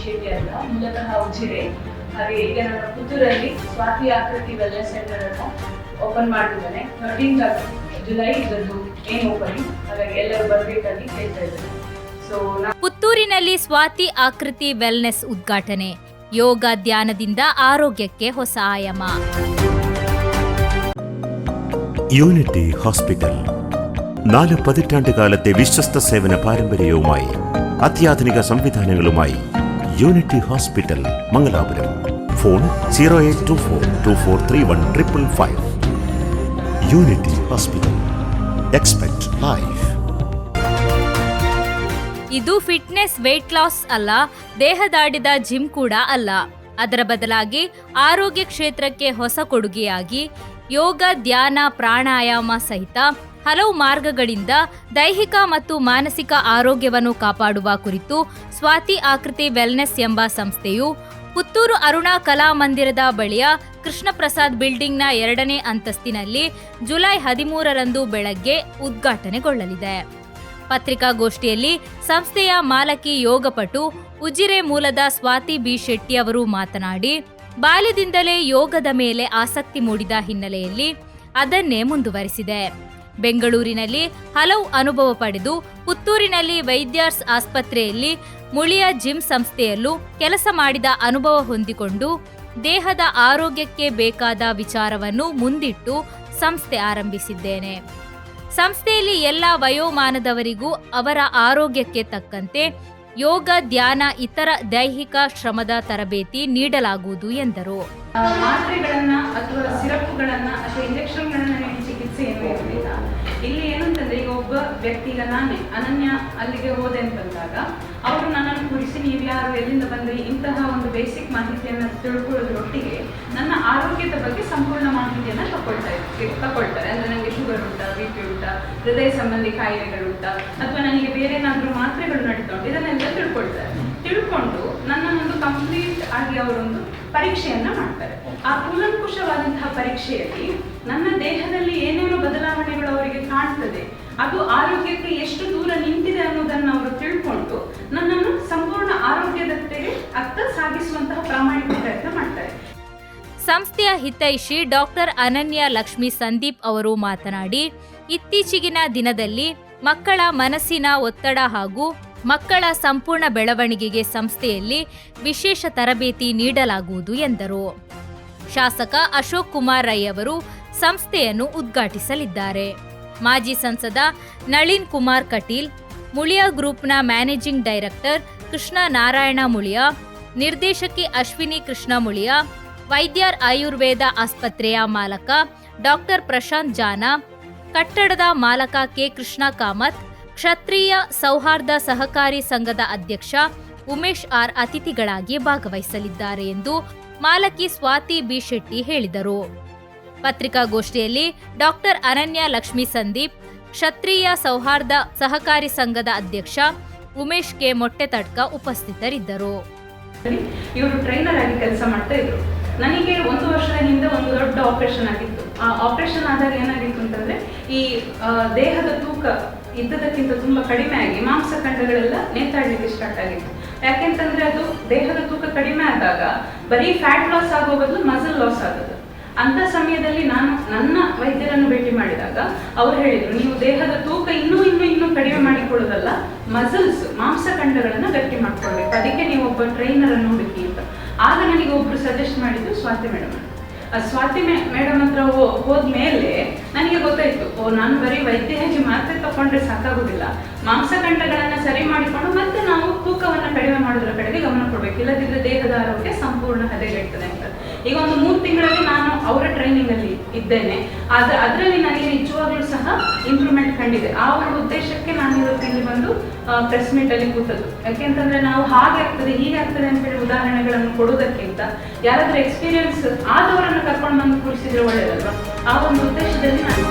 ಶೆಟ್ಟಿ ಅಂತ, ಮೂಲತಃ ಉಜಿರೆ. ಹಾಗೆ ಈಗ ನಾನು ಪುತ್ತೂರಲ್ಲಿ ಸ್ವಾತಿ ಆಕೃತಿ ವೆಲ್ನೆಸ್ ಸೆಂಟರ್ ಅನ್ನು ಓಪನ್ ಮಾಡಿದ್ದೇನೆ. 13th ಜುಲೈ ಇದನ್ನು ಏನ್ ಓಪನಿಂಗ್, ಹಾಗಾಗಿ ಎಲ್ಲರೂ ಬರಬೇಕಾಗಿ ಹೇಳ್ತಾ ಇದ್ದಾರೆ. ಪುತ್ತೂರಿನಲ್ಲಿ ಸ್ವಾತಿ ಆಕೃತಿ ವೆಲ್ನೆಸ್ ಉದ್ಘಾಟನೆ. ಯೋಗ ധ്യാനದಿಂದ ആരോഗ്യಕ್ಕೆ ಹೊಸ ಆಯಾಮ. യൂണിറ്റി ഹോസ്പിറ്റൽ 4 പതിറ്റാണ്ടുകാലത്തെ വിശ്വസ്ത സേവന പാരമ്പര്യവുമായി അത്യാധുനിക സംവിധാനങ്ങളുമായി unity hospital Mangalapuram. Phone 0824243155. Unity hospital. Expect life. ಇದು ಫಿಟ್ನೆಸ್ ವೇಟ್ ಲಾಸ್ ಅಲ್ಲ, ದೇಹದಾಡಿದ ಜಿಮ್ ಕೂಡ ಅಲ್ಲ. ಅದರ ಬದಲಾಗಿ ಆರೋಗ್ಯ ಕ್ಷೇತ್ರಕ್ಕೆ ಹೊಸ ಕೊಡುಗೆಯಾಗಿ ಯೋಗ, ಧ್ಯಾನ, ಪ್ರಾಣಾಯಾಮ ಸಹಿತ ಹಲವು ಮಾರ್ಗಗಳಿಂದ ದೈಹಿಕ ಮತ್ತು ಮಾನಸಿಕ ಆರೋಗ್ಯವನ್ನು ಕಾಪಾಡುವ ಕುರಿತು ಸ್ವಾತಿ ಆಕೃತಿ ವೆಲ್ನೆಸ್ ಎಂಬ ಸಂಸ್ಥೆಯು ಪುತ್ತೂರು ಅರುಣಾ ಕಲಾ ಮಂದಿರದ ಬಳಿಯ ಕೃಷ್ಣ ಪ್ರಸಾದ್ ಬಿಲ್ಡಿಂಗ್ನ 2ನೇ ಅಂತಸ್ತಿನಲ್ಲಿ ಜುಲೈ 13ರಂದು ಬೆಳಗ್ಗೆ ಉದ್ಘಾಟನೆಗೊಳ್ಳಲಿದೆ. ಪತ್ರಿಕಾಗೋಷ್ಠಿಯಲ್ಲಿ ಸಂಸ್ಥೆಯ ಮಾಲಕಿ ಯೋಗಪಟು ಉಜಿರೆ ಮೂಲದ ಸ್ವಾತಿ ಬಿ ಶೆಟ್ಟಿ ಅವರು ಮಾತನಾಡಿ, ಬಾಲ್ಯದಿಂದಲೇ ಯೋಗದ ಮೇಲೆ ಆಸಕ್ತಿ ಮೂಡಿದ ಹಿನ್ನೆಲೆಯಲ್ಲಿ ಅದನ್ನೇ ಮುಂದುವರಿಸಿದೆ. ಬೆಂಗಳೂರಿನಲ್ಲಿ ಹಲವು ಅನುಭವ ಪಡೆದು ಪುತ್ತೂರಿನಲ್ಲಿ ವೈದ್ಯರ್ಸ್ ಆಸ್ಪತ್ರೆಯಲ್ಲಿ ಮುಳಿಯ ಜಿಮ್ ಸಂಸ್ಥೆಯಲ್ಲೂ ಕೆಲಸ ಮಾಡಿದ ಅನುಭವ ಹೊಂದಿಕೊಂಡು ದೇಹದ ಆರೋಗ್ಯಕ್ಕೆ ಬೇಕಾದ ವಿಚಾರವನ್ನು ಮುಂದಿಟ್ಟು ಸಂಸ್ಥೆ ಆರಂಭಿಸಿದ್ದೇನೆ. ಸಂಸ್ಥೆಯಲ್ಲಿ ಎಲ್ಲ ವಯೋಮಾನದವರಿಗೂ ಅವರ ಆರೋಗ್ಯಕ್ಕೆ ತಕ್ಕಂತೆ ಯೋಗ, ಧ್ಯಾನ, ಇತರ ದೈಹಿಕ ಶ್ರಮದ ತರಬೇತಿ ನೀಡಲಾಗುವುದು ಎಂದರು. ಮಾತ್ರೆಗಳನ್ನ ಅಥವಾ ಸಿರಪ್ಗಳನ್ನ ಅಥವಾ ಇಂಜೆಕ್ಷನ್ಗಳನ್ನ ನೀಡಿ ಚಿಕಿತ್ಸೆ ಏನೂ ಇರಲಿಲ್ಲ. ಇಲ್ಲಿ ಏನಂತಂದ್ರೆ, ಈಗ ಒಬ್ಬ ವ್ಯಕ್ತಿ, ಈಗ ನಾನೇ ಅನನ್ಯ ಅಲ್ಲಿಗೆ ಹೋದೆ ಅಂತಂದಾಗ ಅವರು ನನ್ನನ್ನು ಕುರಿಸಿ ನೀವು ಯಾರು, ಎಲ್ಲಿಂದ ಬಂದ್ರಿ, ಇಂತಹ ಒಂದು ಬೇಸಿಕ್ ಮಾಹಿತಿಯನ್ನು ತಿಳ್ಕೊಳ್ಳೋದ್ರೊಟ್ಟಿಗೆ ನನ್ನ ಆರೋಗ್ಯದ ಬಗ್ಗೆ ಸಂಪೂರ್ಣ ಮಾಹಿತಿಯನ್ನು ತಗೊಳ್ತಾರೆ. ಅಂದ್ರೆ ನನಗೆ ಶುಗರ್ ಉಂಟಾ, BP ಉಂಟಾ, ಹೃದಯ ಸಂಬಂಧಿ ಕಾಯಿಲೆಗಳುಂಟಾ, ಅಥವಾ ನನಗೆ ಬೇರೆ ಏನಾದರೂ ಮಾತ್ರೆಗಳು ನಡೀತುಂಟು, ಇದನ್ನೆಲ್ಲ ತಿಳ್ಕೊಂಡು ನನ್ನನ್ನೊಂದು ಕಂಪ್ಲೀಟ್ ಆಗಿ ಅವರೊಂದು ಪರೀಕ್ಷೆಯನ್ನ ಮಾಡ್ತಾರೆ. ಆ ಕೂಲಂಕುಷವಾದಂತಹ ಪರೀಕ್ಷೆಯಲ್ಲಿ ನನ್ನ ದೇಹದಲ್ಲಿ ಏನೇನು ಬದಲಾವಣೆಗಳು ಅವರಿಗೆ ಕಾಣ್ತದೆ, ಅದು ಆರೋಗ್ಯಕ್ಕೆ ಎಷ್ಟು ದೂರ ನಿಂತಿದೆ ಅನ್ನೋದನ್ನು ಅವರು ತಿಳ್ಕೊಂಡು ನನ್ನನ್ನು ಸಂಪೂರ್ಣ ಆರೋಗ್ಯದತ್ತೆಗೆ ಅತ್ತ ಸಾಗಿಸುವಂತಹ ಪ್ರಾಮಾಣಿಕ ಪ್ರಯತ್ನ ಮಾಡ್ತಾರೆ. ಸಂಸ್ಥೆಯ ಹಿತೈಷಿ ಡಾಕ್ಟರ್ ಅನನ್ಯ ಲಕ್ಷ್ಮಿ ಸಂದೀಪ್ ಅವರು ಮಾತನಾಡಿ, ಇತ್ತೀಚಿಗಿನ ದಿನದಲ್ಲಿ ಮಕ್ಕಳ ಮನಸ್ಸಿನ ಒತ್ತಡ ಹಾಗೂ ಮಕ್ಕಳ ಸಂಪೂರ್ಣ ಬೆಳವಣಿಗೆಗೆ ಸಂಸ್ಥೆಯಲ್ಲಿ ವಿಶೇಷ ತರಬೇತಿ ನೀಡಲಾಗುವುದು ಎಂದರು. ಶಾಸಕ ಅಶೋಕ್ ಕುಮಾರ್ ರೈ ಅವರು ಸಂಸ್ಥೆಯನ್ನು ಉದ್ಘಾಟಿಸಲಿದ್ದಾರೆ. ಮಾಜಿ ಸಂಸದ ನಳಿನ್ ಕುಮಾರ್ ಕಟೀಲ್, ಮುಳಿಯ ಗ್ರೂಪ್ನ ಮ್ಯಾನೇಜಿಂಗ್ ಡೈರೆಕ್ಟರ್ ಕೃಷ್ಣ ನಾರಾಯಣ ಮುಳಿಯ, ನಿರ್ದೇಶಕಿ ಅಶ್ವಿನಿ ಕೃಷ್ಣ ಮುಳಿಯ, ವೈದ್ಯರ್ ಆಯುರ್ವೇದ ಆಸ್ಪತ್ರೆಯ ಮಾಲಕ ಡಾಕ್ಟರ್ ಪ್ರಶಾಂತ್ ಜಾನ, ಕಟ್ಟಡದ ಮಾಲಕ ಕೆ ಕೃಷ್ಣ ಕಾಮತ್, ಕ್ಷತ್ರಿಯ ಸೌಹಾರ್ದ ಸಹಕಾರಿ ಸಂಘದ ಅಧ್ಯಕ್ಷ ಉಮೇಶ್ ಆರ್ ಅತಿಥಿಗಳಾಗಿ ಭಾಗವಹಿಸಲಿದ್ದಾರೆ ಎಂದು ಮಾಲಕಿ ಸ್ವಾತಿ ಬಿ ಶೆಟ್ಟಿ ಹೇಳಿದರು. ಪತ್ರಿಕಾಗೋಷ್ಠಿಯಲ್ಲಿ ಡಾಕ್ಟರ್ ಅನನ್ಯ ಲಕ್ಷ್ಮಿ ಸಂದೀಪ್, ಕ್ಷತ್ರಿಯ ಸೌಹಾರ್ದ ಸಹಕಾರಿ ಸಂಘದ ಅಧ್ಯಕ್ಷ ಉಮೇಶ್ ಕೆ ಮೊಟ್ಟೆತಡ್ಕ ಉಪಸ್ಥಿತರಿದ್ದರು. ಇವರು ಟ್ರೈನರ್ ಆಗಿ ಕೆಲಸ ಮಾಡ್ತಾ ಇದ್ರು. ನನಗೆ 1 ವರ್ಷದ ಹಿಂದೆ ಒಂದು ದೊಡ್ಡ ಆಪರೇಷನ್ ಆಗಿತ್ತು. ಆ ಆಪರೇಷನ್ ಆದಾಗ ಏನಾಗಿತ್ತು ಅಂತಂದ್ರೆ, ಈ ದೇಹದ ತೂಕ ಇದ್ದದಕ್ಕಿಂತ ತುಂಬಾ ಕಡಿಮೆ ಆಗಿ ಮಾಂಸಖಂಡಗಳೆಲ್ಲ ನೇತಾಡ್ಲಿಕ್ಕೆ ಸ್ಟಾರ್ಟ್ ಆಗಿತ್ತು. ಯಾಕೆಂತಂದ್ರೆ ಅದು ದೇಹದ ತೂಕ ಕಡಿಮೆ ಆದಾಗ ಬರೀ ಫ್ಯಾಟ್ ಲಾಸ್ ಆಗೋ ಬದಲು ಮಸಲ್ ಲಾಸ್ ಆಗೋದು. ಅಂತ ಸಮಯದಲ್ಲಿ ನಾನು ನನ್ನ ವೈದ್ಯರನ್ನು ಭೇಟಿ ಮಾಡಿದಾಗ ಅವ್ರು ಹೇಳಿದ್ರು, ನೀವು ದೇಹದ ತೂಕ ಇನ್ನೂ ಕಡಿಮೆ ಮಾಡಿಕೊಳ್ಳೋದಲ್ಲ, ಮಸಲ್ಸ್ ಮಾಂಸಖಂಡಗಳನ್ನ ಗಟ್ಟಿ ಮಾಡ್ಕೊಳ್ಬೇಕು, ಅದಕ್ಕೆ ನೀವು ಒಬ್ಬ ಟ್ರೈನರ್ ಅನ್ನು ಹುಡುಕಿ ಅಂತ. ಆಗ ನನಗೆ ಒಬ್ರು ಸಜೆಸ್ಟ್ ಮಾಡಿದ್ದು ಸ್ವಾತಿ ಮೇಡಮ್. ಸ್ವಾತಿ ಮೇಡಮ್ ಹತ್ರ ಹೋದ್ಮೇಲೆ ನನಗೆ ಗೊತ್ತಾಯ್ತು, ನಾನು ಬರೀ ವೈದ್ಯರಾಗಿ ಮಾತ್ರೆ ತಗೊಂಡ್ರೆ ಸಾಕಾಗುದಿಲ್ಲ, ಮಾಂಸಖಂಡಗಳನ್ನ ಸರಿ ಮಾಡಿಕೊಂಡು ಮತ್ತೆ ನಾವು ತೂಕವನ್ನ ಕಡಿಮೆ ಮಾಡೋದ್ರ ಕಡೆಗೆ ಗಮನ ಕೊಡ್ಬೇಕು, ಇಲ್ಲದಿದ್ರೆ ದೇಹದ ಆರೋಗ್ಯ ಸಂಪೂರ್ಣ ಹದಗೆಡ್ತದೆ ಅಂತ. ಈಗ ಒಂದು 3 ತಿಂಗಳಲ್ಲಿ ನಾನು ಅವರ ಟ್ರೈನಿಂಗ್ ಅಲ್ಲಿ ಇದ್ದೇನೆ. ಅದರಲ್ಲಿ ನನಗೆ ನಿಜವಾಗ್ಲೂ ಸಹ ಇಂಪ್ರೂವ್ಮೆಂಟ್ ಕಂಡಿದೆ. ಆ ಒಂದು ಉದ್ದೇಶಕ್ಕೆ ನಾನು ಇವತ್ತಿಲ್ಲಿ ಬಂದು ಪ್ರೆಸ್ ಮೀಟ್ ಅಲ್ಲಿ ಕೂತದ್ದು. ಯಾಕೆಂತಂದ್ರೆ ನಾವು ಹಾಗೆ ಆಗ್ತದೆ ಹೀಗೆ ಆಗ್ತದೆ ಅಂತ ಹೇಳಿ ಉದಾಹರಣೆಗಳನ್ನು ಕೊಡೋದಕ್ಕಿಂತ ಯಾರಾದ್ರೂ ಎಕ್ಸ್ಪೀರಿಯನ್ಸ್ ಆದವರನ್ನು ಕರ್ಕೊಂಡು ಬಂದು ಕೂರಿಸಿದ್ರೆ ಒಳ್ಳೇದಲ್ವಾ? ಆ ಒಂದು ಉದ್ದೇಶದಲ್ಲಿ ನಾನು